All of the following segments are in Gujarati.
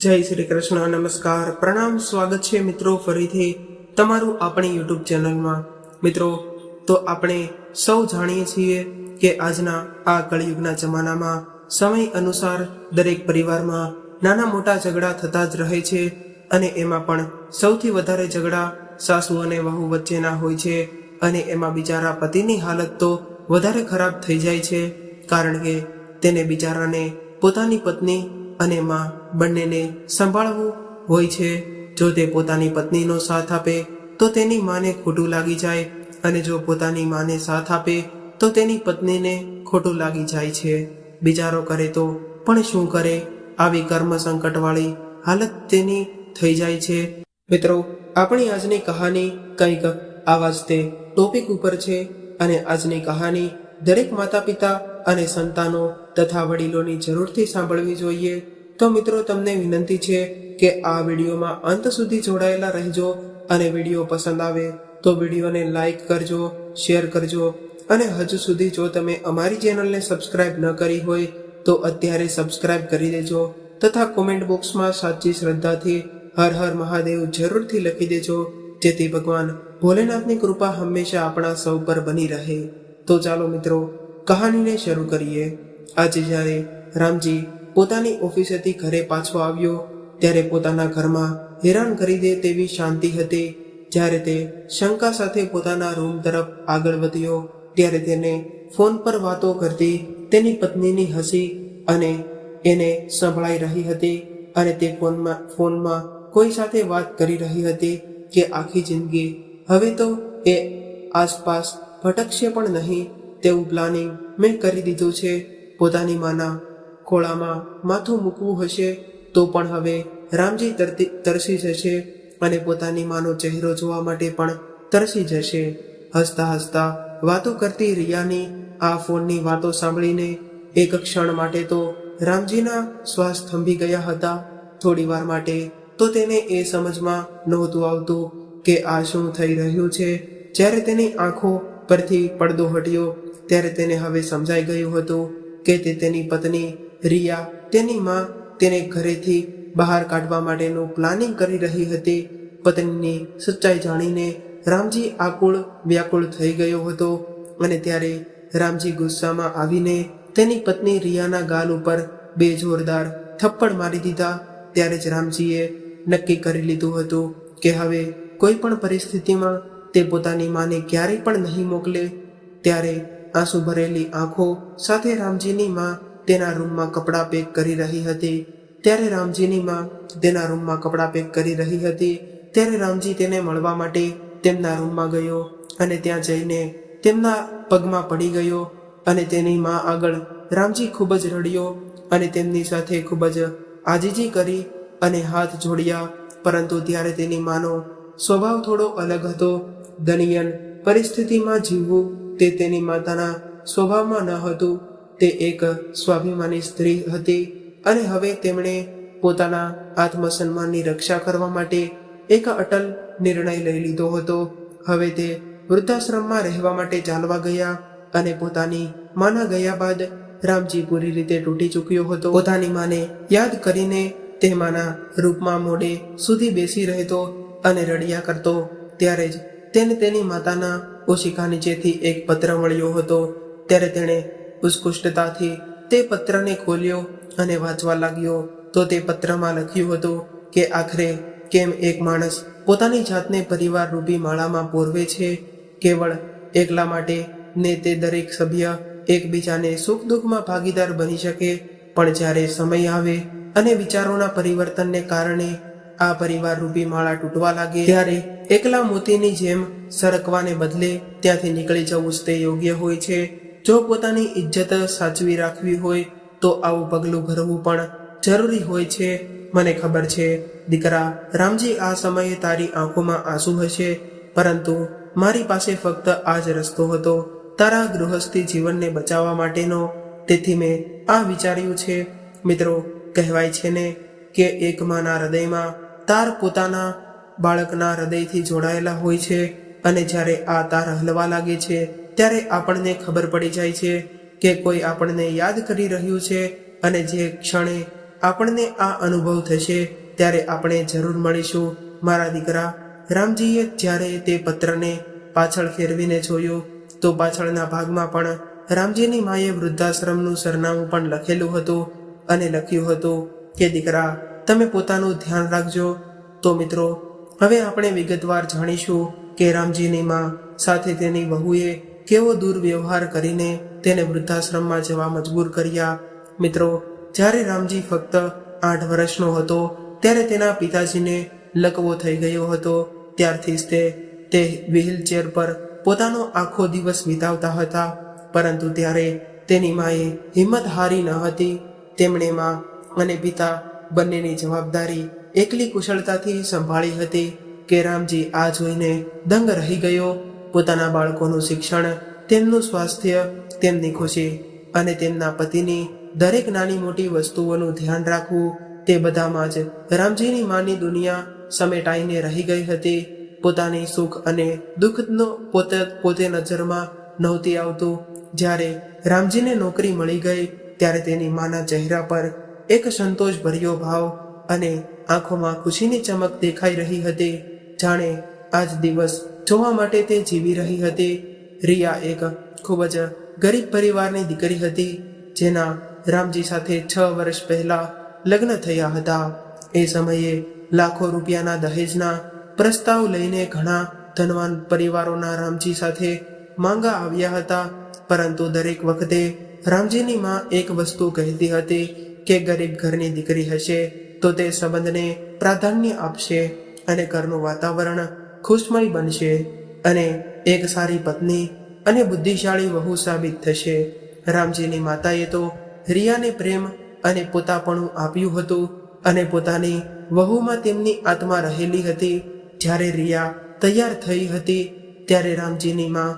જય શ્રી કૃષ્ણ, નમસ્કાર, પ્રણામ, સ્વાગત છે મિત્રો ફરીથી તમારું આપણી યુટ્યુબ ચેનલમાં। મિત્રો, તો આપણે સૌ જાણીએ છીએ કે આજના આ કળિયુગના જમાનામાં સમય અનુસાર દરેક પરિવારમાં નાના મોટા ઝઘડા થતા જ રહે છે અને એમાં પણ સૌથી વધારે ઝઘડા સાસુ અને વહુ વચ્ચેના હોય છે અને એમાં બિચારા પતિની હાલત તો વધારે ખરાબ થઈ જાય છે, કારણ કે તેને બિચારાને પોતાની પત્ની અને માં બંનેને સંભાળવું હોય છે। જો તે પોતાની પત્નીનો સાથ આપે તો તેની માને ખોટું લાગી જાય અને જો પોતાની માને સાથ આપે તો તેની પત્નીને ખોટું લાગી જાય છે। બિચારો કરે તો પણ શું કરે, આવી કર્મ સંકટવાળી હાલત તેની થઈ જાય છે। મિત્રો, આપણી આજની કહાની કંઈક આવા જ તે ટોપિક ઉપર છે અને આજની કહાની દરેક માતા પિતા અને સંતાનો તથા વડીલોની જરૂરથી સાંભળવી જોઈએ। તો મિત્રો, તમને વિનંતી છે કે આ વિડીયોમાં અંત સુધી જોડાયેલા રહેજો અને વિડીયો પસંદ આવે તો વિડીયોને લાઈક કરજો, શેર કરજો અને હજુ સુધી જો તમે અમારી ચેનલને સબસ્ક્રાઇબ ન કરી હોય તો અત્યારે સબસ્ક્રાઇબ કરી દેજો તથા કોમેન્ટ બોક્સમાં સાચી શ્રદ્ધાથી હર હર મહાદેવ જરૂરથી લખી દેજો, જેથી ભગવાન ભોલેનાથની કૃપા હંમેશા આપણા સૌ પર બની રહે। તો ચાલો મિત્રો, કહાનીને શરૂ કરીએ। આજે જ્યારે રામજી પોતાની ઓફિસેથી ઘરે પાછો આવ્યો ત્યારે પોતાના ઘરમાં હેરાન કરી દે તેવી શાંતિ હતી। જ્યારે તે શંકા સાથે પોતાના રૂમ તરફ આગળ વધ્યો ત્યારે તેને ફોન પર વાતો કરતી તેની પત્નીની હસી અને એને સંભળાઈ રહી હતી અને તે ફોનમાં કોઈ સાથે વાત કરી રહી હતી કે આખી જિંદગી હવે તો એ આસપાસ ભટકશે પણ નહીં તેવું પ્લાનિંગ મેં કરી દીધું છે। પોતાની માના ખોળામાં માથું મૂકવું હશે તો પણ હવે રામજી તરસી જશે અને પોતાની માનો ચહેરો જોવા માટે પણ તરસી જશે। હસતા હસતા વાતો કરતી રિયાની આ ફોનની વાતો સાંભળીને એક ક્ષણ માટે તો રામજીના શ્વાસ થંભી ગયા હતા। થોડી વાર માટે તો તેને એ સમજમાં નહોતું આવતું કે આ શું થઈ રહ્યું છે। જ્યારે તેની આંખો પરથી પડદો હટ્યો ત્યારે તેને હવે સમજાઈ ગયું હતું કે તે તેની પત્ની રિયા તેની માં તેને ઘરેથી બહાર કાઢવા માટેનું પ્લાનિંગ કરી રહી હતી। પત્નીની સચ્ચાઈ જાણીને રામજી આકુળ વ્યાકુળ થઈ ગયો હતો અને ત્યારે રામજી ગુસ્સામાં આવીને તેની પત્ની રિયાના ગાલ ઉપર 2 જોરદાર થપ્પડ મારી દીધા। ત્યારે જ રામજીએ નક્કી કરી લીધું હતું કે હવે કોઈ પણ પરિસ્થિતિમાં તે પોતાની માને ક્યારેય પણ નહીં મોકલે। ત્યારે આંસુ ભરેલી આંખો સાથે રામજીની માં તેના રૂમમાં કપડાં પેક કરી રહી હતી। ત્યારે રામજી તેને મળવા માટે તેમના રૂમમાં ગયો અને ત્યાં જઈને તેમના પગમાં પડી ગયો અને તેની માં આગળ રામજી ખૂબ જ રડ્યો અને તેમની સાથે ખૂબ જ આજીજી કરી અને હાથ જોડ્યા। પરંતુ ત્યારે તેની માનો સ્વભાવ થોડો અલગ હતો। દયનીય પરિસ્થિતિમાં જીવવું તે તેની માતાના સ્વભાવમાં ન હતું। તે એક સ્વાભિમાની સ્ત્રી હતી અને હવે તેમણે પોતાના આત્મસન્માનની રક્ષા કરવા માટે એક અટલ નિર્ણય લઈ લીધો હતો। હવે તે વૃદ્ધાશ્રમમાં રહેવા માટે ચાલવા ગયા અને પોતાની માના ગયા બાદ રામજી પૂરી રીતે તૂટી ચૂક્યો હતો। પોતાની માને યાદ કરીને તે માના રૂપમાં મોડે સુધી બેસી રહેતો અને રડ્યા કરતો। ત્યારે જ તેને તેની માતાના ઓશિકા નીચેથી એક પત્ર મળ્યો હતો। ત્યારે તેણે ઉત્કૃષ્ટતાથી તે પત્રને ખોલ્યો અને વાંચવા લાગ્યો તો તે પત્રમાં લખ્યું હતું કે આખરે કેમ એક માણસ પોતાની જાતને પરિવાર રૂપી માળામાં પોરવે છે, કેવળ એકલા માટે ને તે દરેક સભ્ય એકબીજાને સુખ દુઃખમાં ભાગીદાર બની શકે, પણ જ્યારે સમય આવે અને વિચારોના પરિવર્તનને કારણે આ પરિવાર રૂપી માળા તૂટવા લાગે ત્યારે એકલા મોતીની જેમ સરકવાને બદલે ત્યાંથી નીકળી જવું જ તે યોગ્ય હોય છે। જો પોતાની ઇજ્જત સાચવી રાખવી હોય તો આવું પગલું ભરવું પણ જરૂરી હોય છે। મને ખબર છે દીકરા રામજી, આ સમયે તારી આંખોમાં આંસુ હશે, પરંતુ મારી પાસે ફક્ત આ જ રસ્તો હતો તારા ગૃહસ્થી જીવનને બચાવવા માટેનો, તેથી મેં આ વિચાર્યું છે। મિત્રો, કહેવાય છે ને કે એક માના હૃદયમાં તાર પોતાના બાળકના હૃદયથી જોડાયેલા હોય છે અને જ્યારે આ તાર હલવા લાગે છે ત્યારે આપણને ખબર પડી જાય છે કે કોઈ આપણને યાદ કરી રહ્યું છે અને જે ક્ષણે આપણને આ અનુભવ થશે ત્યારે આપણે જરૂર મળીશું મારા દીકરા. રામજીએ જ્યારે તે પત્રને પાછળ ફેરવીને જોયું તો પાછળના ભાગમાં પણ રામજીની માએ વૃદ્ધાશ્રમનું સરનામું પણ લખેલું હતું અને લખ્યું હતું કે દીકરા, તમે પોતાનું ધ્યાન રાખજો. તો મિત્રો, હવે આપણે વિગતવાર જાણીશું કે રામજીની મા સાથે તેની વહુએ કેવો દુર્વ્યવહાર કરીને તેને વૃદ્ધાશ્રમમાં જવા મજબૂર કર્યા. મિત્રો, જ્યારે રામજી ફક્ત 8 વર્ષનો હતો ત્યારે તેના પિતાજીને લકવો થઈ ગયો હતો. ત્યારથી જ તે વ્હીલચેર પર પોતાનો આખો દિવસ વિતાવતા હતા. પરંતુ ત્યારે તેની માએ હિંમત હારી ન હતી. તેમણે મા અને પિતા બંનેની જવાબદારી એકલી કુશળતાથી સંભાળી હતી કે રામજી આ જોઈને દંગ રહી ગયો. પોતાના બાળકોનું શિક્ષણ, તેમનું સ્વાસ્થ્ય, તેમની ખુશી અને તેમના પતિની દરેક નાની મોટી વસ્તુઓનું ધ્યાન રાખવું, તે બધામાં જ રામજીની માની દુનિયા સમેટાઈને રહી ગઈ હતી. પોતાની સુખ અને દુઃખનો પોતે નજરમાં નહોતી આવતું. જ્યારે રામજીને નોકરી મળી ગઈ ત્યારે તેની માના ચહેરા પર એક સંતોષભર્યો ભાવ અને આંખોમાં ખુશીની ચમક દેખાઈ રહી હતી. જાણે આજ દિવસ જોવા માટે તે જીવી રહી હતી. રિયા એક ખૂબ જ ગરીબ પરિવારની દીકરી હતી, જેના રામજી સાથે 6 વર્ષ પહેલા લગ્ન થયા હતા. એ સમયે લાખો રૂપિયાના દહેજના પ્રસ્તાવ લઈને ઘણા ધનવાન પરિવારોના રામજી સાથે માંગા આવ્યા હતા. પરંતુ દરેક વખતે રામજીની મા એક વસ્તુ કહેતી હતી કે ગરીબ ઘરની દીકરી હશે તો તે સંબંધને પ્રાધાન્ય આપશે અને ઘરનું વાતાવરણ ખુશમય બનશે અને એક સારી પત્ની અને બુદ્ધિશાળી વહુ સાબિત થશે. રામજીની માતાએ તો રિયાને પ્રેમ અને પોતાપણું આપ્યું હતું અને પોતાની વહુમાં તેમની આત્મા રહેલી હતી. જ્યારે રિયા તૈયાર થઈ હતી ત્યારે રામજીની મા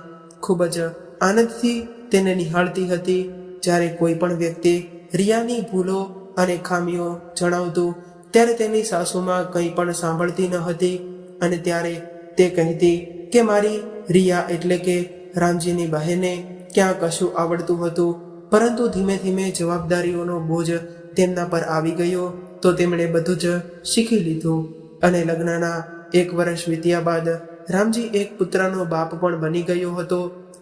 ખૂબ જ આનંદથી તેને નિહાળતી હતી. જ્યારે કોઈ પણ વ્યક્તિ રિયાની ભૂલો અને ખામીઓ જણાવતું ત્યારે તેની સાસુમાં કંઈ પણ સાંભળતી ન હતી અને ત્યારે તે કહેતી કે મારી રિયા એટલે કે રામજીની બહેને ક્યાં કશું આવડતું હતું. પરંતુ ધીમે ધીમે જવાબદારીઓનો બોજ તેમના પર આવી ગયો તો તેમણે બધું જ શીખી લીધું અને લગ્નના 1 વર્ષ વીત્યા બાદ રામજી એક પુત્રનો બાપ પણ બની ગયો હતો.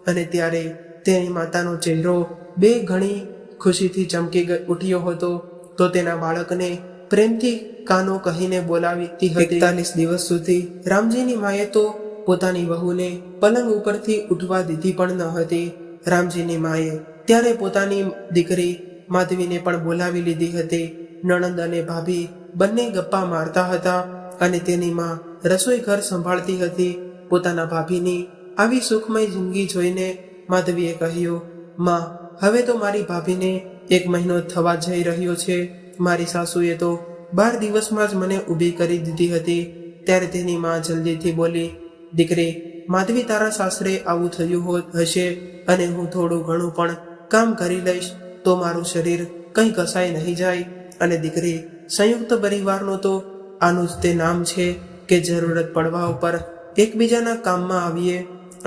અને ત્યારે તેની માતાનો ચહેરો બે ઘણી ખુશીથી ચમકી ઉઠ્યો હતો. તો તેના બાળકને પ્રેમથી કાનો કહીને બોલાવતી હતી. 41 દિવસ સુધી રામજીની માએ તો પોતાની વહુને પલંગ ઉપરથી ઉઠવા દીધી પણ ન હતી. રામજીની માએ ત્યારે પોતાની દીકરી માધવીને પણ બોલાવી લીધી હતી. નણંદ અને ભાભી બંને ગપ્પા મારતા હતા અને તેની માં રસોઈ ઘર સંભાળતી હતી. પોતાના ભાભીની આવી સુખમય જિંદગી જોઈને માધવીએ કહ્યું, માં, હવે તો મારી ભાભીને 1 મહિનો થવા જઈ રહ્યો છે. મારી સાસુએ તો 12 દિવસમાં જ મને ઊભી કરી દીધી હતી. ત્યારે તેની માં જલ્દીથી બોલી, દીકરી, માધવી, તારા સાસરે આવું થયું હશે અને હું થોડું ઘણું પણ કામ કરી લઈશ તો મારું શરીર કંઈ કસાઈ નહીં જાય. અને દીકરી, સંયુક્ત પરિવારનો તો આનું જ તે નામ છે કે જરૂરત પડવા ઉપર એકબીજાના કામમાં આવીએ,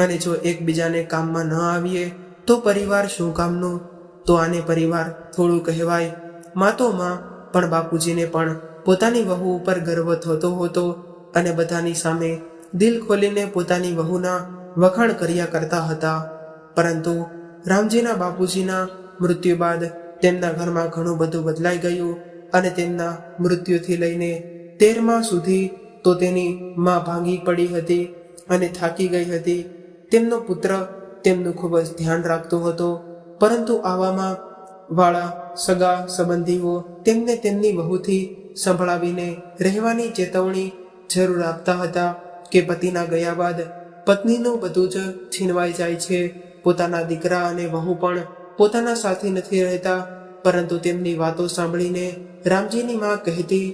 અને જો એકબીજાને કામમાં ન આવીએ તો પરિવાર શું કામનું? તો આને પરિવાર થોડું કહેવાય. માં તો માં, પણ બાપુજીને પણ પોતાની વહુ ઉપર ગર્વ થતો હતો અને બધાની સામે દિલ ખોલીને પોતાની વહુના વખાણ કર્યા કરતા હતા. પરંતુ રામજીના બાપુજીના મૃત્યુ બાદ તેમના ઘરમાં ઘણું બધું બદલાઈ ગયું અને તેમના મૃત્યુથી લઈને 13મા સુધી તો તેની માં ભાંગી પડી હતી અને થાકી ગઈ હતી. તેમનો પુત્ર તેમનું ખૂબ જ ધ્યાન રાખતો હતો, પરંતુ આવામાં વાળા સગા સંબંધીઓ તેમને તેમની વહુથી સંભળાવીને રહેવાની ચેતવણી જરૂર આપતા હતા કે પતિના ગયા બાદ પત્નીનું બધું જ છીનવાઈ જાય છે. પોતાના દીકરા અને વહુ પણ પોતાના સાથી નથી રહેતા. પરંતુ તેમની વાતો સાંભળીને રામજીની માં કહેતી,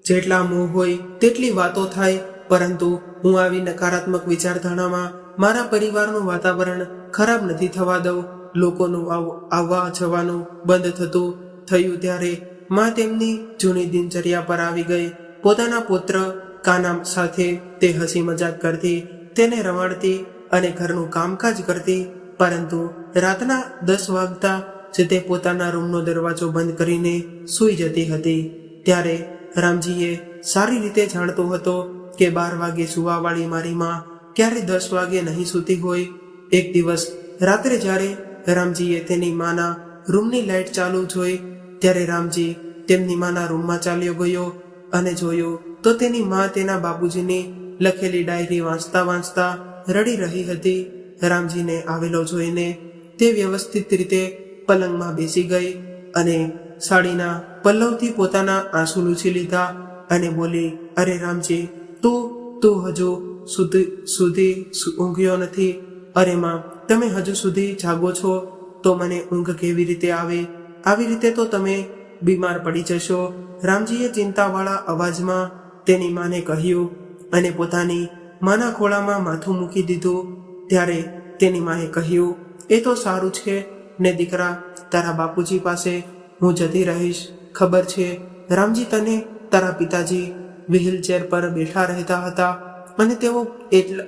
જેટલા મોહ હોય તેટલી વાતો થાય, પરંતુ હું આવી નકારાત્મક વિચારધારામાં મારા પરિવારનું વાતાવરણ ખરાબ નથી થવા દઉં. લોકોનું આવવા જવાનું બંધ થયું ત્યારે માં તેમની જૂની દિનચર્યા પર આવી ગઈ. પોતાના પુત્ર કાના સાથે તે હસી મજાક કરતી, તેને રમાડતી અને ઘરનું કામકાજ કરતી. પરંતુ રાતના 10 વાગતા જ જ તે પોતાના રૂમનો દરવાજો બંધ કરીને સૂઈ જતી હતી. ત્યારે રામજીએ સારી રીતે જાણતો હતો કે 12 વાગે સુવાવાળી મારી માં ક્યારે 10 વાગે નહીં સૂતી હોય. એક દિવસ રાત્રે જ્યારે રામજીએ તેની માના રૂમની લાઇટ ચાલુ જોઈ ત્યારે રામજી તેમની માના રૂમમાં ચાલ્યો ગયો અને જોયું તો તેની માં તેના બાપુજીની લખેલી ડાયરી વાંચતા વાંચતા રડી રહી હતી. રામજીને આવેલો જોઈને તે વ્યવસ્થિત રીતે પલંગમાં બેસી ગઈ અને સાડીના પલ્લવથી પોતાના આંસુ લૂછી લીધા અને બોલી, અરે રામજી, તું હજુ સુધી ઊંઘ્યો નથી? અરે માં, તમે હજુ સુધી જાગો છો તો મને ઊંઘ કેવી રીતે આવે? આવી રીતે તો તમે બીમાર પડી જશો. રામજીએ ચિંતાવાળા અવાજમાં તેની માને કહ્યું અને પોતાની માના ખોળામાં માથું મૂકી દીધું. ત્યારે તેની માએ કહ્યું, એ તો સારું છે ને દીકરા, તારા બાપુજી પાસે હું જતી રહીશ. ખબર છે રામજી, તને તારા પિતાજી વ્હીલચેર પર બેઠા રહેતા હતા અને તેઓ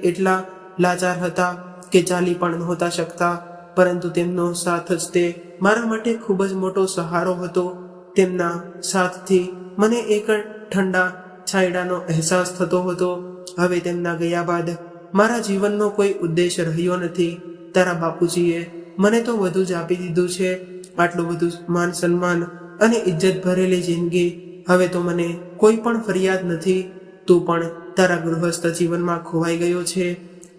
એટલા લાચાર હતા કે ચાલી પણ નહોતા શકતા, પરંતુ તેમનો સાથ જ તે મારા માટે ખૂબ જ મોટો સહારો હતો. તેમના સાથથી મને એક ઠંડા છાંયડાનો અહેસાસ થતો હતો. હવે તેમના ગયા બાદ મારા જીવનનો કોઈ ઉદ્દેશ રહ્યો નથી. તારા બાપુજીએ મને તો બધું જ આપી દીધું છે, આટલું બધું માન સન્માન અને ઇજ્જત ભરેલી જિંદગી. હવે તો મને કોઈ પણ ફરિયાદ નથી. તું પણ તારા ગૃહસ્થ જીવનમાં ખોવાઈ ગયો છે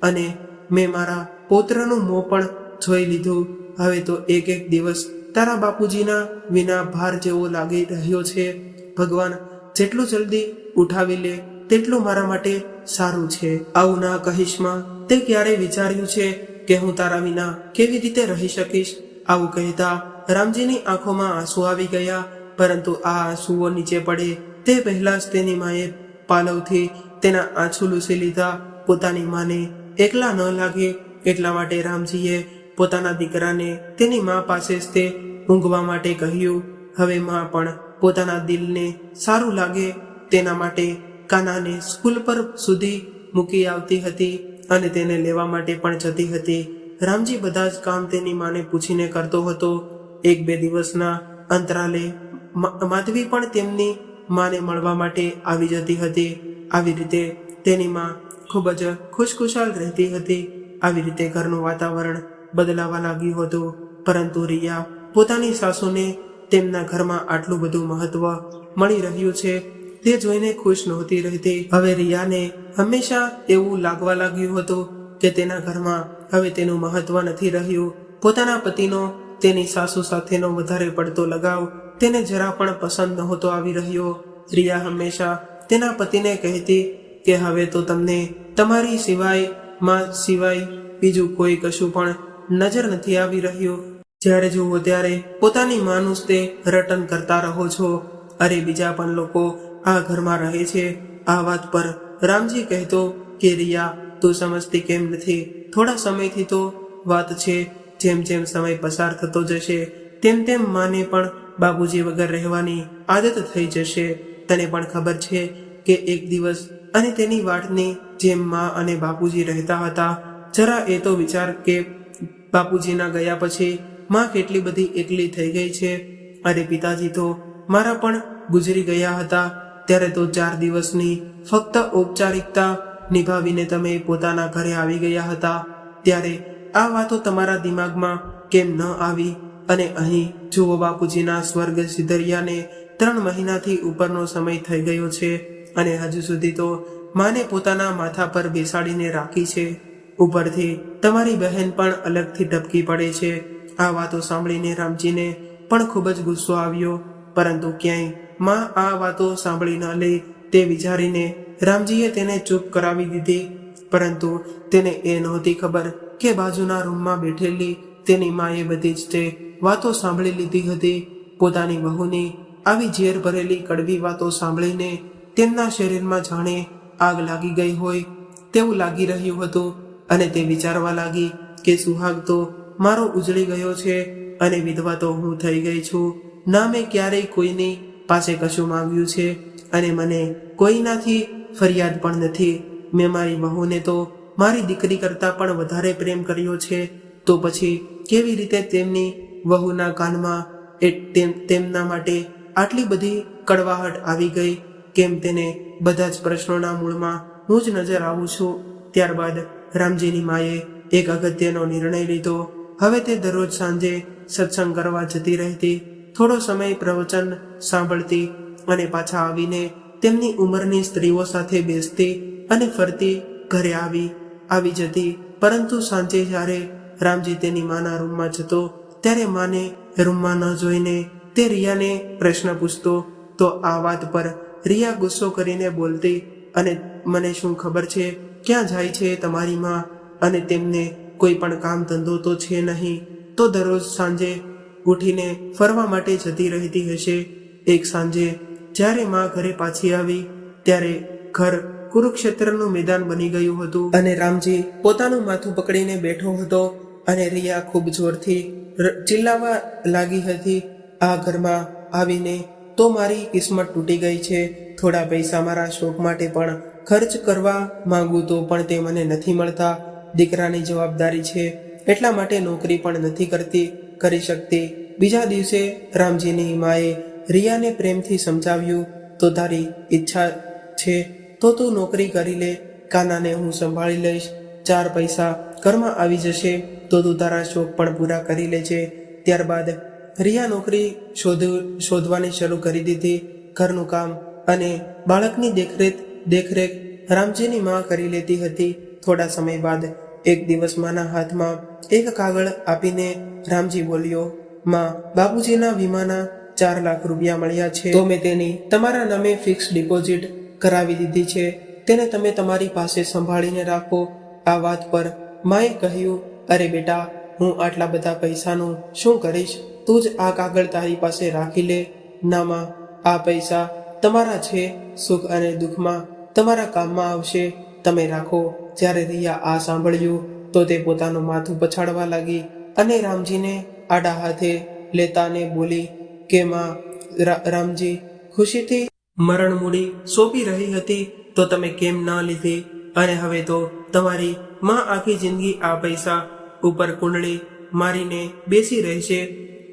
અને મેં મારા પૌત્રનું મોં પણ જોઈ લીધું. હવે તો એક દિવસ તારા બાપુજીના વિના ભાર જેવો લાગી રહ્યો છે. ભગવાન જેટલું જલ્દી ઉઠાવી લે તેટલું મારા માટે સારું છે. આવું ના કહીશમાં, તે ક્યારે વિચાર્યું છે કે હું તારા વિના કેવી રીતે રહી શકીશ? આવું કહેતા રામજીની આંખોમાં આંસુ આવી ગયા, પરંતુ આ આંસુઓ નીચે પડે તે પહેલા જ તેની માએ પાલવથી તેના આંસુ લૂછી લીધા. પોતાની માને એકલા ન લાગે એટલા માટે રામજીએ પોતાના દીકરાને તેની મા પાસે જ તે ઊંઘવા માટે કહ્યું. હવે મા પણ પોતાના દિલને સારું લાગે તેના માટે કાનાને સ્કૂલ પર સુધી મૂકી આવતી હતી અને તેને લેવા માટે પણ જતી હતી. રામજી બધા જ કામ તેની માને પૂછીને કરતો હતો. 1-2 દિવસના અંતરાલે માધવી પણ તેમની માને મળવા માટે આવી જતી હતી. આવી રીતે તેની માં ખૂબ જ ખુશખુશાલ રહેતી હતી. આવી રીતે ઘરનું વાતાવરણ બદલાવા લાગ્યું હતું. પરંતુ રિયા પોતાની સાસુને તેમના ઘરમાં આટલું બધું મહત્વ મળી રહ્યું છે તે જોઈને ખુશ નહોતી રહેતી. હવે રિયાને હંમેશા એવું લાગવા લાગ્યું હતું કે તેના ઘરમાં હવે તેનું મહત્વ નથી રહ્યું. પોતાના પતિનો તેની સાસુ સાથેનો વધારે પડતો લગાવ તેને જરા પણ પસંદ નહોતો આવી રહ્યો. રિયા હંમેશા તેના પતિને કહેતી કે હવે તો તમને તમારી સિવાય બીજું કોઈ કશું પણ નજર નથી આવી રહ્યું. જ્યારે જુઓ ત્યારે પોતાની માનું જ તે રટન કરતા રહો છો. અરે બીજા પણ લોકો આ ઘરમાં રહે છે. આ વાત પર રામજી કહેતો કે રિયા, તું સમજતી કેમ નથી? થોડા સમયથી તો વાત છે, જેમ જેમ સમય પસાર થતો જશે તેમ તેમ માને પણ બાપુજી વગર રહેવાની આદત થઈ જશે. તને પણ ખબર છે કે એક દિવસ અને તેની વાટની જેમ મા અને બાપુજી રહેતા હતા. જરા એ તો વિચાર કે બાપુજીના ગયા પછી માં કેટલી બધી એકલી થઈ ગઈ છે. અરે પિતાજી તો મારા પણ ગુજરી ગયા હતા. ત્યારે તો 4 દિવસની ફક્ત ઔપચારિકતા નિભાવીને તમે પોતાના ઘરે આવી ગયા હતા. ત્યારે આ વાતો તમારા દિમાગમાં કેમ ન આવી? અને અહીં જુઓ, બાપુજીના સ્વર્ગ સિધરિયાને 3 મહિનાથી ઉપરનો સમય થઈ ગયો છે અને હજુ સુધી તો માને પોતાના માથા પર બેસાડીને રાખી છે. ઉપરથી તમારી બહેન પણ અલગથી ટપકી પડે છે. આ વાતો સાંભળીને રામજીને પણ ખૂબ જ ગુસ્સો આવ્યો, પરંતુ ક્યાંય માં આ વાતો સાંભળી ન લે તે વિચારીને રામજીએ તેને ચૂપ કરાવી દીધી. પરંતુ તેને એ નહોતી ખબર કે બાજુના રૂમમાં બેઠેલી તેની માએ બધી જ તે વાતો સાંભળી લીધી હતી. પોતાની વહુની આવી ઝેર ભરેલી કડવી વાતો સાંભળીને તેમના શરીરમાં જાણે આગ લાગી ગઈ હોય તેવું લાગી રહ્યું હતું અને તે વિચારવા લાગી કે સુહાગ તો મારો ઉજળી ગયો છે અને વિધવા તો હું થઈ ગઈ છું. ના મેં ક્યારેય કોઈની પાસે કશું માંગ્યું છે અને મને કોઈનાથી ફરિયાદ પણ નથી. મેં મારી વહુને તો મારી દીકરી કરતાં પણ વધારે પ્રેમ કર્યો છે. તો પછી કેવી રીતે તેમની વહુના કાનમાં તેમના માટે આટલી બધી કડવાહટ આવી ગઈ? કેમ તેને બધા જ પ્રશ્નોના મૂળમાં હું જ નજર આવું છું? ત્યારબાદ રામજીની માએ એક અગત્યનો નિર્ણય લીધો. હવે તે દરરોજ સાંજે સત્સંગ કરવા જતી રહેતી, થોડો સમય પ્રવચન સાંભળતી અને પાછા આવીને તેમની ઉંમરની સ્ત્રીઓ સાથે બેસતી અને ફરતી ઘરે આવી જતી. પરંતુ સાંજે જ્યારે રામજી તેની માના રૂમમાં જતો ત્યારે માને રૂમમાં ન જોઈને તે રિયાને પ્રશ્ન પૂછતો. તો આ વાત પર રિયા ગુસ્સો કરીને બોલતી, અને મને શું ખબર છે ક્યાં જાય છે તમારી માં, અને તેમને કોઈ પણ કામ ધંધો તો છે નહીં, તો દરરોજ સાંજે ઉઠીને ફરવા માટે જતી રહેતી હશે. એક સાંજે જ્યારે માં ઘરે પાછી આવી ત્યારે ઘર કુરુક્ષેત્રનું મેદાન બની ગયું હતું અને રામજી પોતાનું માથું પકડીને બેઠો હતો અને રિયા ખૂબ જોરથી ચિલ્લાવા લાગી હતી, આ ઘરમાં આવીને તો મારી કિસ્મત તૂટી ગઈ છે. થોડા પૈસા મારા શોખ માટે પણ ખર્ચ કરવા માંગુ તો પણ તે મને નથી મળતા. દીકરાની જવાબદારી છે એટલા માટે નોકરી પણ નથી કરી શકતી. બીજા દિવસે રામજીની માએ રિયાને પ્રેમથી સમજાવ્યું, તો તારી ઈચ્છા છે તો તું નોકરી કરી લે, કાનાને હું સંભાળી લઈશ. 4 પૈસા ઘરમાં આવી જશે તો તું તારા શોખ પણ પૂરા કરી લેજે. ત્યારબાદ રિયા નોકરી શોધવાની શરૂ કરી દીધી. ઘરનું કામ અને બાળકની દેખરેખ રામજીની માં કરી લેતી હતી. થોડા સમય બાદ એક દિવસ માના હાથમાં એક કાગળ આપીને રામજી બોલ્યો, માં, બાપુજીના વીમાના 4 લાખ રૂપિયા મળ્યા છે, તો મેં તેની તમારા નામે ફિક્સ ડિપોઝિટ કરાવી દીધી છે, તેને તમે તમારી પાસે સંભાળીને રાખો. આ વાત પર માએ કહ્યું, અરે બેટા, હું આટલા બધા પૈસાનું શું કરીશ? તું જ આ કાગળ તારી પાસે રાખી લે. ના માં, આ પૈસા તમારા છે, સુખ અને દુઃખમાં તમારા કામમાં આવશે, તમે રાખો. જ્યારે રિયા આ સાંભળ્યું તો તે પોતાનું માથું પછાડવા લાગી અને રામજીને આડા હાથે લેતાને બોલી કે માં, રામજી ખુશીથી મરણ મૂડી સોંપી રહી હતી તો તમે કેમ ના લીધી? અને હવે તો તમારી માં આખી જિંદગી આ પૈસા ઉપર કુંડળી મારીને બેસી રહેશે.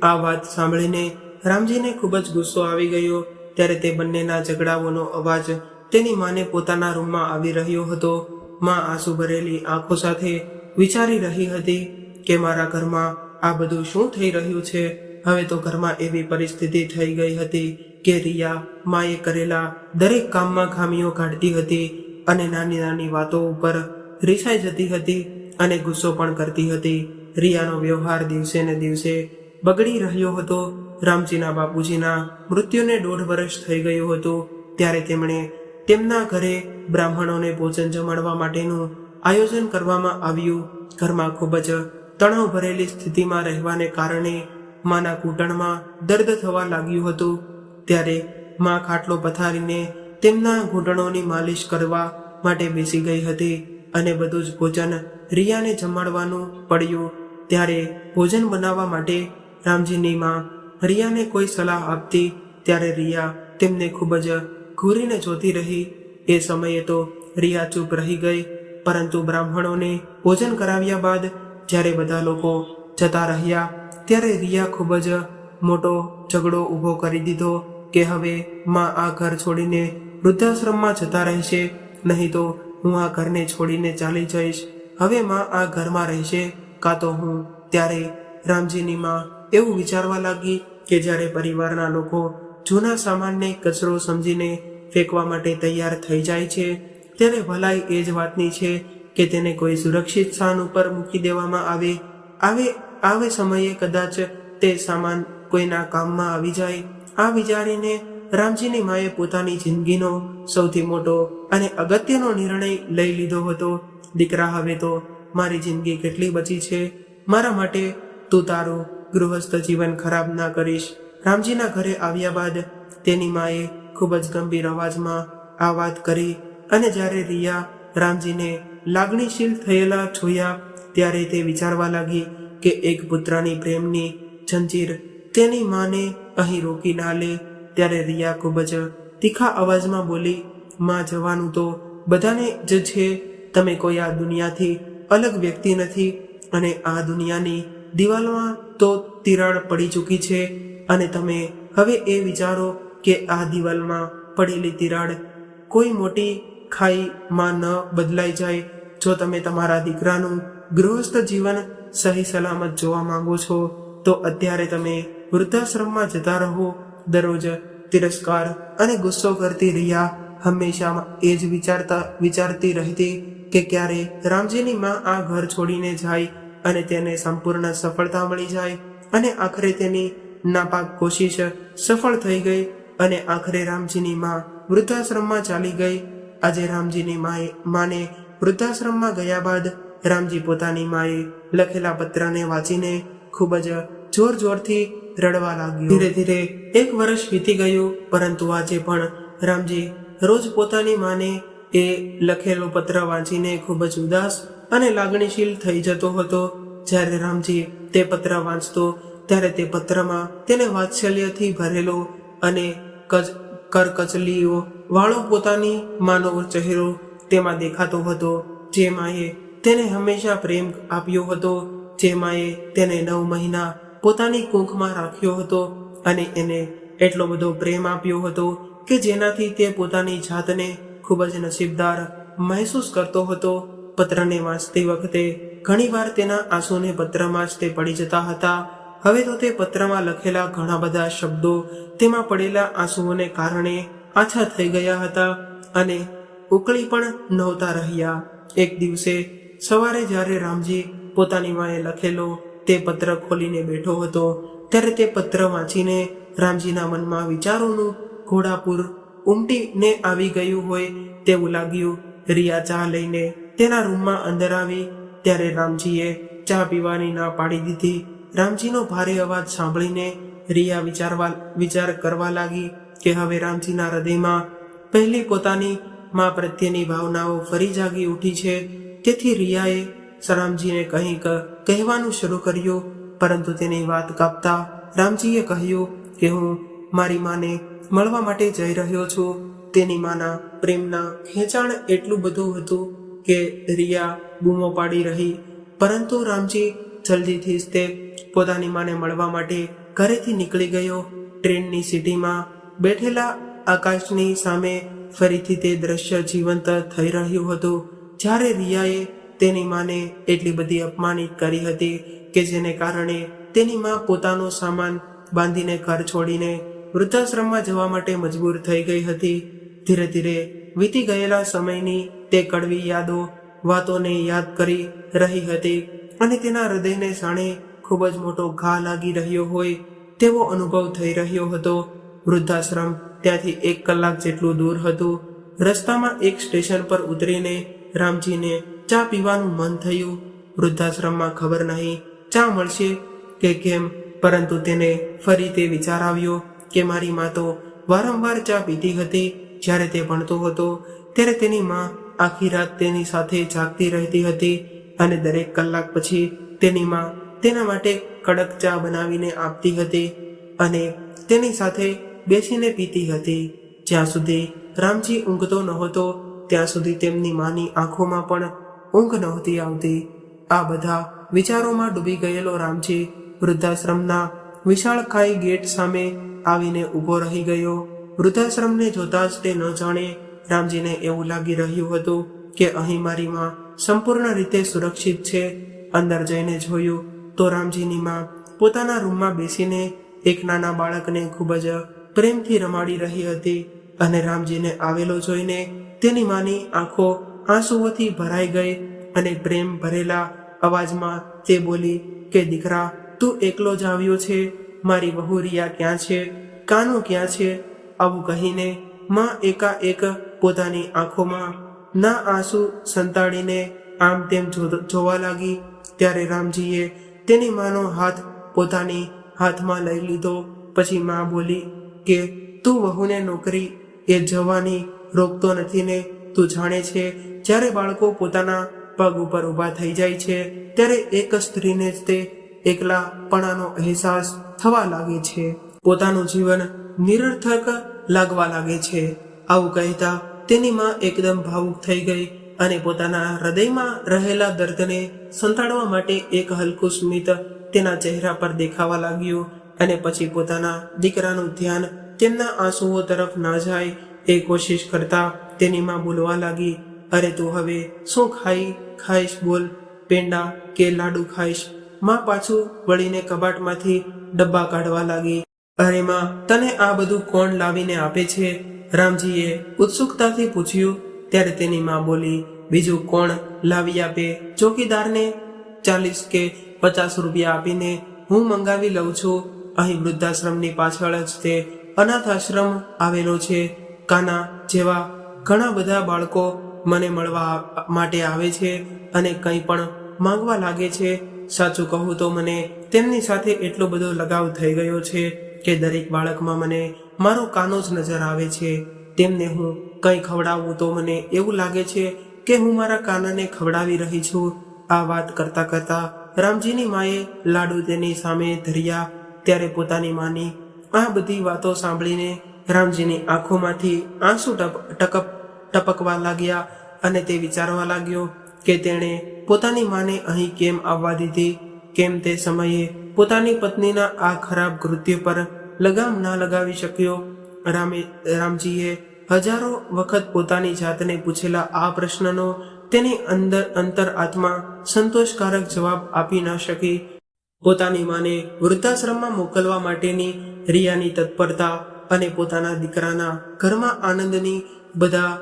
આ વાત સાંભળીને રામજીને ખૂબ જ ગુસ્સો આવી ગયો. ત્યારે તે બંનેના ઝઘડાઓનો અવાજ તેની માને પોતાના રૂમમાં આવી રહ્યો હતો. માં આંસુ ભરેલી આંખો સાથે વિચારી રહી હતી કે મારા ઘરમાં આ બધું શું થઈ રહ્યું છે. હવે તો ઘરમાં એવી પરિસ્થિતિ થઈ ગઈ હતી કે રિયા માએ કરેલા દરેક કામમાં ખામીઓ કાઢતી હતી અને નાની નાની વાતો ઉપર રીસાઈ જતી હતી અને ગુસ્સો પણ કરતી હતી. રિયાનો વ્યવહાર દિવસે ને દિવસે બગડી રહ્યો હતો. રામજીના બાપુજીના મૃત્યુને 1.5 વર્ષ થઈ ગયું હતું. ત્યારે તેમણે તેમના ઘરે બ્રાહ્મણોને ભોજન જમાડવા માટેનું આયોજન કરવામાં આવ્યું. ઘરમાં ખૂબ જ તણાવ ભરેલી સ્થિતિમાં રહેવાને કારણે માના ઘૂંટણમાં દર્દ થવા લાગ્યું હતું. ત્યારે માં ખાટલો પથારીને તેમના ઘૂંટણોની માલિશ કરવા માટે બેસી ગઈ હતી અને બધું જ ભોજન રિયાને જમાડવાનું પડ્યું. ત્યારે ભોજન બનાવવા માટે રામજીની માં રિયાને કોઈ સલાહ આપતી ત્યારે રિયા તેમને ખૂબ જ ઘૂરીને જોતી રહી. એ સમયે તો રિયા ચૂપ રહી ગઈ, પરંતુ બ્રાહ્મણોને ભોજન કરાવ્યા બાદ જ્યારે બધા લોકો જતા રહ્યા ત્યારે રિયા ખૂબ જ મોટો ઝઘડો ઊભો કરી દીધો કે હવે માં આ ઘર છોડીને વૃદ્ધાશ્રમમાં જતા રહેશે, નહીં તો હું આ ઘરને છોડીને ચાલી જઈશ. હવે માં આ ઘરમાં રહેશે કાં તો હું. ત્યારે રામજીની માં એવું વિચારવા લાગી કે જ્યારે પરિવારના લોકો જૂના સામાનને કચરો સમજીને ફેંકવા માટે તૈયાર થઈ જાય છે ત્યારે ભલાઈ એ જ વાતની છે કે તેને કોઈ સુરક્ષિત સ્થાન ઉપર મૂકી દેવામાં આવે સમયે કદાચ તે સામાન કોઈના કામમાં આવી જાય. આ વિચારીને રામજીની માએ પોતાની જિંદગીનો સૌથી મોટો અને અગત્યનો નિર્ણય લઈ લીધો હતો. દીકરા, હવે તો મારી જિંદગી કેટલી બચી છે, મારા માટે તું તારું ગૃહસ્થ જીવન ખરાબ ના કરીશ. રામજીના ઘરે આવ્યા બાદ તેની માએ ખૂબ જ ગંભીર અવાજમાં આ વાત કરી અને જ્યારે રિયા રામજીને લાગણીશીલ થયેલા જોયા ત્યારે તે વિચારવા લાગી કે એક પુત્રની પ્રેમની જંજીર તેની માને અહીં રોકી ના લે. ત્યારે રિયા ખૂબ જ તીખા અવાજમાં બોલી, માં, જવાનું તો બધાને જ છે, તમે કોઈ આ દુનિયાથી અલગ વ્યક્તિ નથી અને આ દુનિયાની દિવાલમાં તો તિરાડ પડી ચૂકી છે અને તમે હવે એ વિચારો કે આ દિવાલમાં પડેલી તિરાડ કોઈ મોટી ખાઈમાં ન બદલાઈ જાય. જો તમે તમારા દીકરાનું ગૃહસ્થ જીવન સહી સલામત જોવા માંગો છો તો અત્યારે તમે વૃદ્ધાશ્રમમાં જતા રહો. દરરોજ તિરસ્કાર અને ગુસ્સો કરતી રિયા હંમેશા એ જ વિચારતી રહેતી કે ક્યારે રામજીની માં આ ઘર છોડીને જાય અને તેને સંપૂર્ણ સફળતા મળી જાય. અને આખરે તેની નાપાક કોશિશ સફળ થઈ ગઈ અને આખરે રામજીની માં વૃદ્ધાશ્રમમાં ચાલી ગઈ. આજે રામજીની માને વૃદ્ધાશ્રમમાં ગયા બાદ રામજી પોતાની માએ લખેલા પત્રને વાંચીને ખૂબ જ જોર જોરથી રડવા લાગ્યો. ધીરે ધીરે 1 વર્ષ વીતી ગયું, પરંતુ આજે પણ રામજી રોજ પોતાની માને એ લખેલો પત્ર વાંચીને ખૂબ જ ઉદાસ અને લાગણીશીલ થઈ જતો હતો. જ્યારે રામજી તે પત્ર વાંચતો ત્યારે તે પત્રમાં તેને વાત્સલ્યથી ભરેલો અને કરકચલીઓ વાળો પોતાની માનો ચહેરો તેમાં દેખાતો હતો. જે માએ તેને હંમેશા પ્રેમ આપ્યો હતો, જે માએ તેને 9 મહિના પોતાની કુંખમાં રાખ્યો હતો અને એને એટલો બધો પ્રેમ આપ્યો હતો કે જેનાથી તે પોતાની જાતને ખૂબ જ નસીબદાર મહેસૂસ કરતો હતો. પત્રને વાંચતી વખતે ઘણીવાર તેના આંસુને પત્રમાં જ તે પડી જતા હતા. હવે તો તે પત્રમાં લખેલા ઘણા બધા શબ્દો તેમાં પડેલા આંસુઓને કારણે આછા થઈ ગયા હતા અને ઉકળી પણ નહોતા રહ્યા. એક દિવસે સવારે જ્યારે રામજી પોતાની માએ લખેલો તે પત્ર ખોલીને બેઠો હતો ત્યારે તે પત્ર વાંચીને રામજીના મનમાં વિચારોનું ઘોડાપૂર ઉમટીને આવી ગયું હોય તેવું લાગ્યું. રિયા ચા લઈને તેના રૂમમાં અંદર આવી ત્યારે રામજીએ ચા પીવાની ના પાડી દીધી. રામજીનો ભારે અવાજ સાંભળીને રિયા વિચાર કરવા લાગી કે હવે રામજીના હૃદયમાં પહેલી પોતાની મા પ્રત્યેની ભાવનાઓ ફરી જાગી ઉઠી છે. તેથી રિયાએ રામજીને કંઈક કહેવાનું શરૂ કર્યું, પરંતુ તેની વાત કાપતા રામજીએ કહ્યું કે હું મારી માને મળવા માટે જઈ રહ્યો છું. તેની માના પ્રેમના ખેંચાણ એટલું બધું હતું કે રિયા બૂમો પાડી રહી, પરંતુ રામજી જલ્દીથી જ તે પોતાની માને મળવા માટે ઘરેથી નીકળી ગયો. ટ્રેનની સીટીમાં બેઠેલા આકાશની સામે ફરીથી તે દ્રશ્ય જીવંત થઈ રહ્યું હતું, જ્યારે રિયાએ તેની માને એટલી બધી અપમાનિત કરી હતી કે જેને કારણે તેની માં પોતાનો સામાન બાંધીને ઘર છોડીને વૃદ્ધાશ્રમમાં જવા માટે મજબૂર થઈ ગઈ હતી. ધીરે ધીરે વીતી ગયેલા સમયની તે કડવી વાતોને યાદ કરી રહી હતી અને તેના હૃદયને સાણે ખૂબ જ મોટો ઘા લાગી રહ્યો હોય તેવો અનુભવ થઈ રહ્યો હતો. વૃદ્ધાશ્રમ ત્યાંથી 1 કલાક જેટલું દૂર હતું. રસ્તામાં એક સ્ટેશન પર ઉતરીને રામજીને ચા પીવાનું મન થયું. વૃદ્ધાશ્રમમાં ખબર નહીં ચા મળશે કે કેમ, પરંતુ તેને ફરી તે વિચાર આવ્યો કે મારી માં તો વારંવાર ચા પીતી હતી. જ્યારે તે ભણતો હતો ત્યારે તેની માં આખી રાત તેની સાથે જાગતી રહેતી હતી અને દરેક કલાક પછી તેની માં તેના માટે કડક ચા બનાવીને આપતી હતી અને તેની સાથે બેસીને પીતી હતી. જ્યાં સુધી રામજી ઊંઘતો નહોતો ત્યાં સુધી તેમની માની આંખોમાં પણ ઊંઘ નહોતી આવતી. આ બધા વિચારોમાં ડૂબી ગયેલો રામજી વૃદ્ધાશ્રમના વિશાળકાય ગેટ સામે આવીને ઊભો રહી ગયો. વૃદ્ધાશ્રમને જોતા જ તે ન જાણે રામજીને એવું લાગી રહ્યું હતું કે અહીં મારી માં સંપૂર્ણ રીતે સુરક્ષિત છે. અંદર જઈને જોયું તો રામજીની માં પોતાના રૂમમાં બેસીને એક નાના બાળકને ખૂબ જ પ્રેમથી રમાડી રહી હતી અને રામજીને આવેલો જોઈને તેની માની આંખો આંસુઓથી ભરાઈ ગઈ અને પ્રેમ ભરેલા અવાજમાં તે બોલી કે દીકરા, તું એકલો જ આવ્યો છે? મારી વહુ રિયા ક્યાં છે? કાનું ક્યાં છે? આવું કહીને માં એકાએક પોતાની આંખોમાં ના આંસુ સંતાડીને આમ તેમ જોવા લાગી. ત્યારે રામજીએ તેની માનો હાથ પોતાની હાથમાં લઈ લીધો. પછી માં બોલી કે તું વહુને નોકરી એ જવાની રોકતો નથી ને? તું જાણે છે જ્યારે બાળકો પોતાના પગ ઉપર ઊભા થઈ જાય છે ત્યારે એક સ્ત્રીને જ તે એકલાપણાનો અહેસાસ થવા લાગે છે, પોતાનું જીવન નિરર્થક લાગવા લાગે છે. આવું કહેતા તેની માં એકદમ ભાવુક થઈ ગઈ અને પોતાના હૃદયમાં રહેલા દર્દને સંતાડવા માટે એક હલકું સ્મિત તેના ચહેરા પર દેખાવા લાગ્યું અને પછી પોતાના દીકરાનું ધ્યાન તેમના આંસુઓ તરફ ના જાય એ કોશિશ કરતા તેની માં બોલવા લાગી, અરે તું હવે શું ખાઈશ બોલ, પેંડા કે લાડુ ખાઈશ? માં પાછું વળીને કબાટમાંથી ડબ્બા કાઢવા લાગી. અરે માં, તને આ બધું કોણ લાવીને આપે છે? રામજીએ ઉત્સુકતાથી પૂછ્યું. ત્યારે તેની માં બોલી, બીજું કોણ લાવી આપે? ચોકીદારને 40 કે 50 રૂપિયા આપીને હું મંગાવી લઉં છું. અહીં વૃદ્ધાશ્રમની પાછળ જ તે અનાથ આશ્રમ આવેલો છે. કાના જેવા ઘણા બધા બાળકો મને મળવા માટે આવે છે અને કંઈ પણ માંગવા લાગે છે. સાચું કહું તો મને તેમની સાથે એટલો બધો લગાવ થઈ ગયો છે કે દરેક બાળકમાં મને મારો કાનો જ નજર આવે છે. તેમને હું કંઈ ખવડાવું તો મને એવું લાગે છે કે હું મારા કાનાને ખવડાવી રહી છું. આ વાત કરતા કરતા રામજીની માએ લાડુ તેની સામે ધર્યા. ત્યારે પોતાની માની આ બધી વાતો સાંભળીને રામજીની આંખોમાંથી આંસુ ટપકવા લાગ્યા અને તે વિચારવા લાગ્યો કે તેણે પોતાની માને અહીં કેમ આવવા દીધી, કેમ તે સમયે પોતાની પત્નીના આ ખરાબ કૃત્ય પર લગામ ના લગાવી શક્યો. રામજીએ હજારો વખત પોતાની જાતને પૂછેલા આ પ્રશ્નનો તેની અંતર આત્મા સંતોષકારક જવાબ આપી ન શકી. પોતાની માને વૃદ્ધાશ્રમમાં મોકલવા માટેની રિયાની તત્પરતા અને પોતાના દીકરાના ઘરમાં આનંદની બધા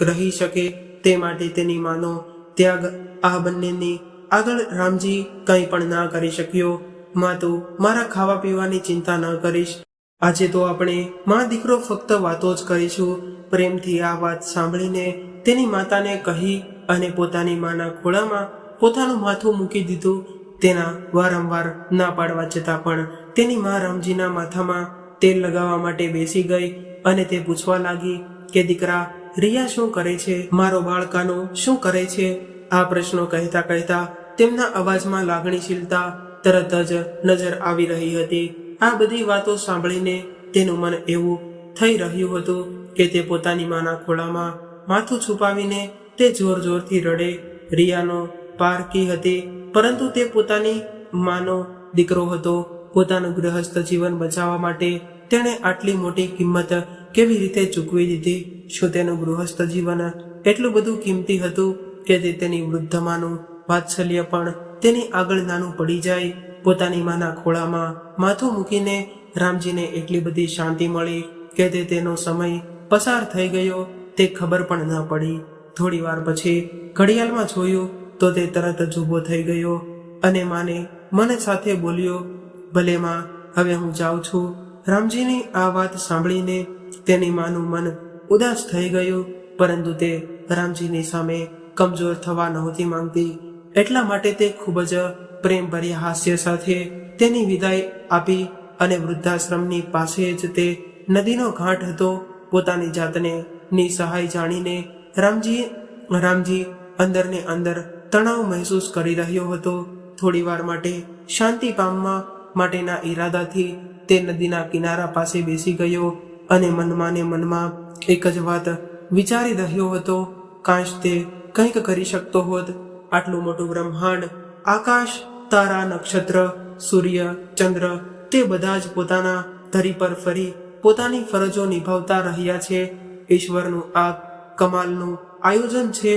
રહી શકે તે માટે તેની માનો ત્યાગ, આ બંનેની આગળ રામજી કંઈ પણ ના કરી શક્યો. માં, તું મારા ખાવા પીવાની ચિંતા ન કરીશ. આજે તો આપણે માં દીકરો ફક્ત વાતો જ કરીશું. પ્રેમથી આ વાત સાંભળીને તેની માતાને કહી અને પોતાની માના ખોળામાં પોતાનું માથું મૂકી દીધું. તેના વારંવાર ના પાડવા છતાં પણ તેની માં રામજીના માથામાં તેલ લગાવવા માટે બેસી ગઈ અને તે પૂછવા લાગી કે દીકરા, રિયા શું કરે છે? મારો બાળકાનો શું કરે છે? આ પ્રશ્નો કહેતા કહેતા તેમના અવાજમાં લાગણીશીલતા તરત જ નજર આવી રહી હતી. આ બધી વાતો સાંભળીને તેનું મન એવું થઈ રહ્યું હતું કે તે પોતાની માના ખોળામાં માથું છુપાવીને તે જોર જોરથી રડે. રિયાનો પારકી હતી, પરંતુ તે પોતાની માનો દીકરો હતો. પોતાનું ગૃહસ્થ જીવન બચાવવા માટે તેણે આટલી મોટી કિંમત કેવી રીતે ચૂકવી દીધી? શું તેનું ગૃહસ્થ જીવન એટલું બધું કિંમતી હતું કે તેની વૃદ્ધ માનું વાત્સલ્ય પણ તેની આગળ નાનું પડી જાય? પોતાની માના ખોળામાં માથું મૂકીને રામજીને એટલી બધી શાંતિ મળી કે તેનો સમય પસાર થઈ ગયો તે ખબર પણ ન પડી. થોડી વાર પછી ઘડિયાળમાં જોયું તો તે તરત જ ઊભો થઈ ગયો અને માને મને સાથે બોલ્યો, ભલે માં, હવે હું જાઉં છું. રામજીની આ વાત સાંભળીને તેની માનું મન ઉદાસ થઈ ગયું, પરંતુ તે રામજીની સામે કમજોર થવા નહોતી માંગતી. એટલા માટે તે ખૂબ જ પ્રેમભર્યા હાસ્ય સાથે તેની વિદાય આપી અને વૃદ્ધાશ્રમની પાસે જ તે નદીનો ઘાટ હતો. પોતાની જાતને નિસહાય જાણીને રામજી અંદર ને અંદર તણાવ મહેસૂસ કરી રહ્યો હતો. થોડી વાર માટે શાંતિ પામવા માટેના ઈરાદાથી તે નદીના કિનારા પાસે બેસી ગયો અને મનમાં ને મનમાં એક જ વાત વિચારી રહ્યો હતો, કાશ તે કંઈક કરી શકતો હોત. આટલું મોટું બ્રહ્માંડ, આકાશ, તારા, નક્ષત્ર, સૂર્ય, ચંદ્ર તે બધા જ પોતાના ધરી પર ફરી પોતાની ફરજો નિભાવતા રહ્યા છે. ઈશ્વરનું આ કમાલનું આયોજન છે.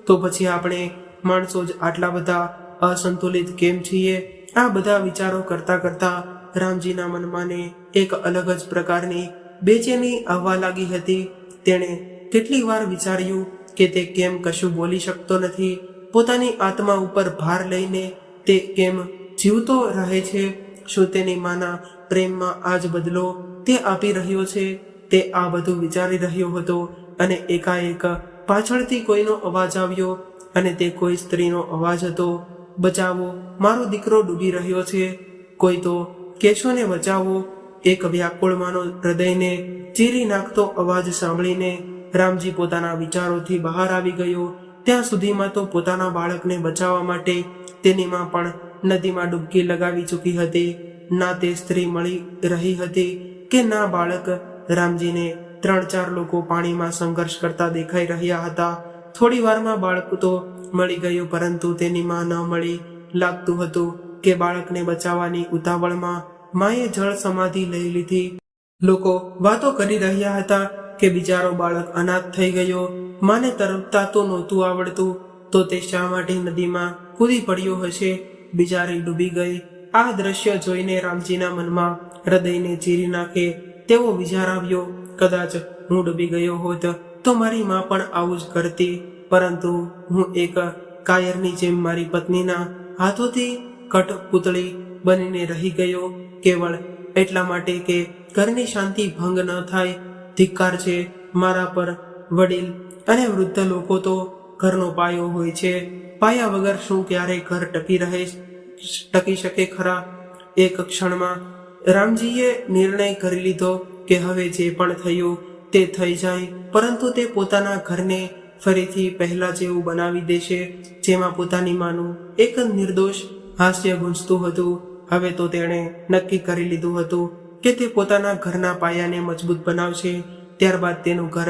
તો પછી આપણે માણસો જ આટલા બધા અસંતુલિત કેમ છીએ? આ બધા વિચારો કરતા કરતા રામજીના મનમાં ને એક અલગ જ પ્રકારની બેચેની આવવા લાગી હતી. તેણે કેટલી વાર વિચાર્યું કે તે કેમ કશું બોલી શકતો નથી. પોતાની આત્મા ઉપર ભાર લઈને તે કેમ જીવતો રહે છે? શું તેની માના પ્રેમમાં આ જ બદલો તે આપી રહ્યો છે? તે આ બધું વિચારી રહ્યો હતો અને એકાએક પાછળથી કોઈનો અવાજ આવ્યો અને તે કોઈ સ્ત્રીનો અવાજ હતો. બચાવો, મારો દીકરો ડૂબી રહ્યો છે, કોઈ તો કેશોને બચાવો. એક વ્યાકુળ માનો હૃદયને ચીરી નાખતો અવાજ સાંભળીને રામજી પોતાના વિચારોથી બહાર આવી ગયો. ત્યાં સુધીમાં તો પોતાના બાળકને બચાવવા માટે તેની માં પણ નદીમાં ડૂબકી લગાવી ચૂકી હતી. ના તે સ્ત્રી મળી રહી હતી કે ના બાળક. રામજીને 3-4 લોકો પાણીમાં સંઘર્ષ કરતા દેખાઈ રહ્યા હતા. થોડી વારમાં બાળક તો મળી ગયું, પરંતુ તેની માં ન મળી. લાગતું હતું કે બાળકને બચાવવાની ઉતાવળમાં માએ જળ સમાધિ લઈ લીધી. લોકો વાતો કરી રહ્યા હતા કે બિચારો બાળક અનાથ થઈ ગયો, માને તરવતા તો નહોતું આવડતું, તો તે શા માટે નદીમાં કૂદી પડ્યો હશે, બિચારી ડૂબી ગઈ. આ દ્રશ્ય જોઈને રામજીના મનમાં હૃદયને ચીરી નાખે તેવો વિચાર આવ્યો. કદાચ હું ડૂબી ગયો હોત તો મારી મા પણ આવું જ કરતી, પરંતુ હું એક કાયરની જેમ મારી પત્નીના હાથોથી કઠપૂતળી બનીને રહી ગયો, કેવળ એટલા માટે કે ઘરની શાંતિ ભંગ ન થાય. ધિક્કાર છે મારા પર. વડીલ અને વૃદ્ધ લોકો તો ઘરનો પાયો હોય છે. પાયા વગર શું ક્યારેય ઘર ટકી શકે ખરા? એક ક્ષણમાં રામજીએ નિર્ણય કરી લીધો કે હવે જે પણ થયું તે થઈ જાય, પરંતુ તે પોતાના ઘરને ફરીથી પહેલા જેવું બનાવી દેશે, જેમાં પોતાની માનું એક નિર્દોષ હાસ્ય ગુંજતું હતું. હવે તો તેણે નક્કી કરી લીધું હતું કે તે પોતાના ઘરના પાયાને મજબૂત બનાવશે, ત્યારબાદ તેનું ઘર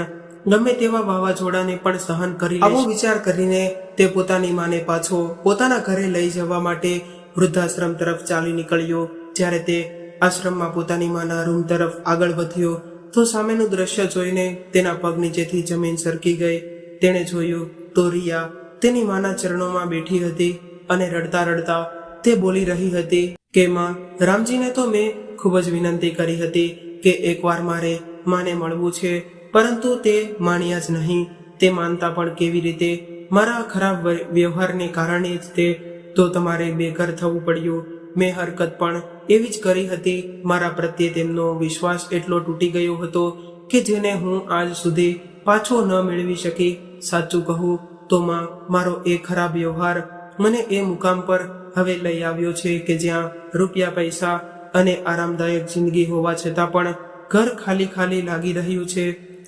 ગમે તેવા વાવાઝોડાને પણ સહન કરી લેશે. આવો વિચાર કરીને તે પોતાની માને પાછો પોતાના ઘરે લઈ જવા માટે વૃદ્ધાશ્રમ તરફ ચાલી નીકળ્યો. જ્યારે તે આશ્રમમાં પોતાની માના રૂમ તરફ આગળ વધ્યો તો સામેનું દ્રશ્ય જોઈને તેના પગ નીચેથી જમીન સરકી ગઈ. તેણે જોયું તો રિયા તેની માના ચરણોમાં બેઠી હતી અને રડતા રડતા તે બોલી રહી હતી કે માં, રામજીને તો મેં ખૂબ જ વિનંતી કરી હતી કે એકવાર મારે માને મળવું છે, પરંતુ તે માન્યા જ નહીં. તે માનતા પણ કેવી રીતે? મારા ખરાબ વ્યવહારને કારણે જ તે તો તમારે બેઘર થવું પડ્યું. મેં હરકત પણ એવી જ કરી હતી. મારા પ્રત્યે તેમનો વિશ્વાસ એટલો તૂટી ગયો હતો કે જેને હું આજ સુધી પાછો ન મેળવી શકી. સાચું કહું તો માં, મારો એ ખરાબ વ્યવહાર મને એ મુકામ પર હવે લઈ આવ્યો છે કે જ્યાં રૂપિયા પૈસા અને આરામદાયક જિંદગી હોવા છતાં પણ ઘર ખાલી ખાલી લાગી રહ્યું છે.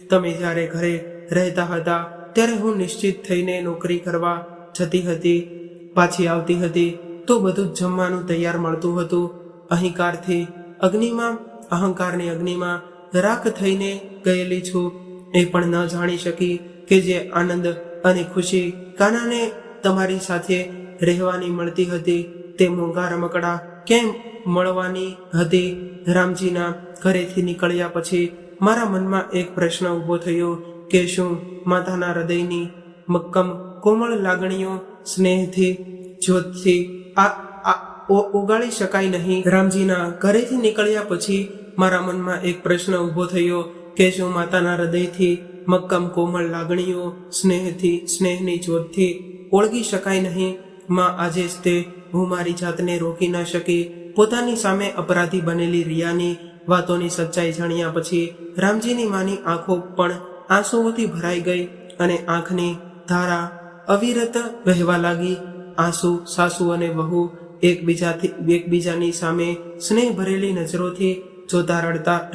તમે જ્યારે ઘરે રહેતા હતા ત્યારે હું નિશ્ચિત થઈને નોકરી કરવા જતી હતી, પાછી આવતી હતી તો બધું જ જમવાનું તૈયાર મળતું હતું. અહંકારની અગ્નિમાં રાખ થઈને ગયેલી છું. એ પણ ન જાણી શકી કે જે આનંદ અને ખુશી કાનાને તમારી સાથે રહેવાની મળતી હતી તે મોંઘા રમકડા કેમ મળવાની હતી? રામજીના ઘરેથી નીકળ્યા પછી મારા મનમાં એક પ્રશ્ન ઊભો થયો કે શું માતાના હૃદયની મક્કમ કોમળ લાગણીઓ સ્નેહથી જ્યોતથી ઉગાડી શકાય નહીં? રામજીના ઘરેથી નીકળ્યા પછી મારા મનમાં એક પ્રશ્ન ઊભો થયો કે શું માતાના હૃદયથી મક્કમ કોમળ લાગણીઓ સ્નેહની જ્યોતથી ઓળગી શકાય નહીં? માં, આજે જ તે હું મારી જાતને રોકી ન શકી. પોતાની સામે અપરાધી બનેલી રિયાની વાતોની સચ્ચાઈ જાણ્યા પછી રામજીની માની આંખો પણ આંસુઓથી ભરાઈ ગઈ અને આંખની ધારા અવિરત વહેવા લાગી. સાસુ અને વહુ એકબીજાની સામે સ્નેહ ભરેલી નજરોથી જોતા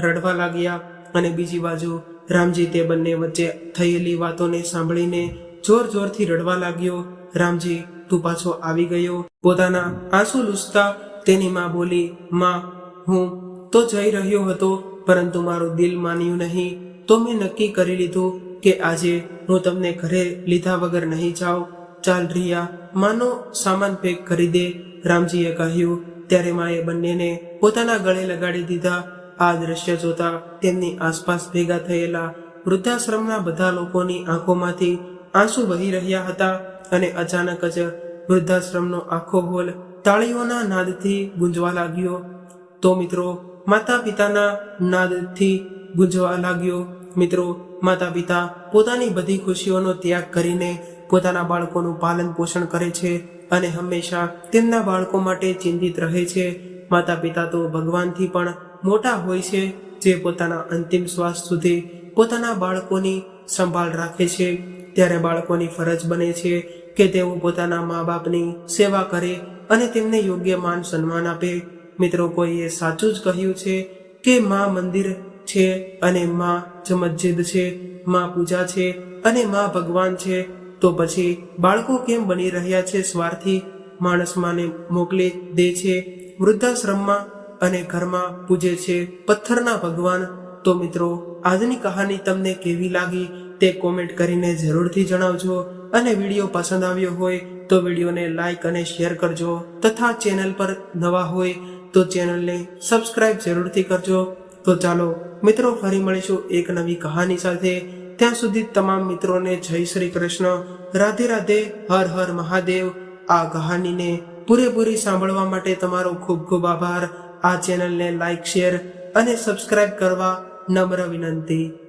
રડવા લાગ્યા અને બીજી બાજુ રામજી તે બંને વચ્ચે થયેલી વાતોને સાંભળીને જોરથી રડવા લાગ્યો. રામજી, તું પાછો આવી ગયો? પોતાના આંસુ લૂછતા તેની માં બોલી, માં, હું તો જઈ રહ્યો હતો, પરંતુ મારું દિલ માન્યું નહીં. તો મેં નક્કી કરી લીધું કે આજે હું તમને ઘરે લીધા વગર નહીં જાઉં. ચાલ રિયા, માનો સામાન પેક કરી દે, રામજીએ કહ્યું. ત્યારે માએ બંનેને પોતાના ગળે લગાડી દીધા. આ દ્રશ્ય જોતા તેમની આસપાસ ભેગા થયેલા વૃદ્ધાશ્રમના બધા લોકોની આંખોમાંથી આંસુ વહી રહ્યા હતા અને અચાનક જ વૃદ્ધાશ્રમનો આખો હોલ તાળીઓના નાદથી ગુંજવા લાગ્યો. તો મિત્રો, માતા પિતાના નાદથી ગુંજવા લાગ્યો. મિત્રો, માતા પિતા પોતાની બધી ખુશીઓનો ત્યાગ કરીને પોતાના બાળકોનું પાલન પોષણ કરે છે અને હંમેશા તેમના બાળકો માટે ચિંતિત રહે છે. માતા પિતા તો ભગવાનથી પણ મોટા હોય છે, જે પોતાના અંતિમ શ્વાસ સુધી પોતાના બાળકોની સંભાળ રાખે છે. ત્યારે બાળકોની ફરજ બને છે કે તેઓ પોતાના મા બાપની સેવા કરે અને તેમને યોગ્ય માન સન્માન આપે. મિત્રો, કોઈએ સાચું જ કહ્યું છે કે માં મંદિર છે અને માં જ મસ્જિદ છે, માં પૂજા છે અને માં ભગવાન છે. તો પછી બાળકો કેમ બની રહ્યા છે સ્વાર્થી? માણસ માને મોકલી દે છે વૃદ્ધાશ્રમમાં અને ઘરમાં પૂજે છે પથ્થરના ભગવાન. તો મિત્રો, આજની કહાની તમને કેવી લાગી તે કોમેન્ટ કરીને જરૂરથી જણાવજો અને વિડીયો પસંદ આવ્યો હોય તો વિડીયોને લાઈક અને શેર કરજો તથા ચેનલ પર નવા હોય તો ચેનલને સબસ્ક્રાઇબ જરૂરથી કરજો. તો ચાલો મિત્રો, ફરી મળીશું એક નવી કહાની સાથે. ત્યાં સુધી તમામ મિત્રોને જય શ્રી કૃષ્ણ, રાધે રાધે, હર હર મહાદેવ. આ કહાનીને પૂરેપૂરી સાંભળવા માટે તમારો ખૂબ ખૂબ આભાર. આ ચેનલને લાઈક, શેર અને સબસ્ક્રાઇબ કરવા નમ્ર વિનંતી.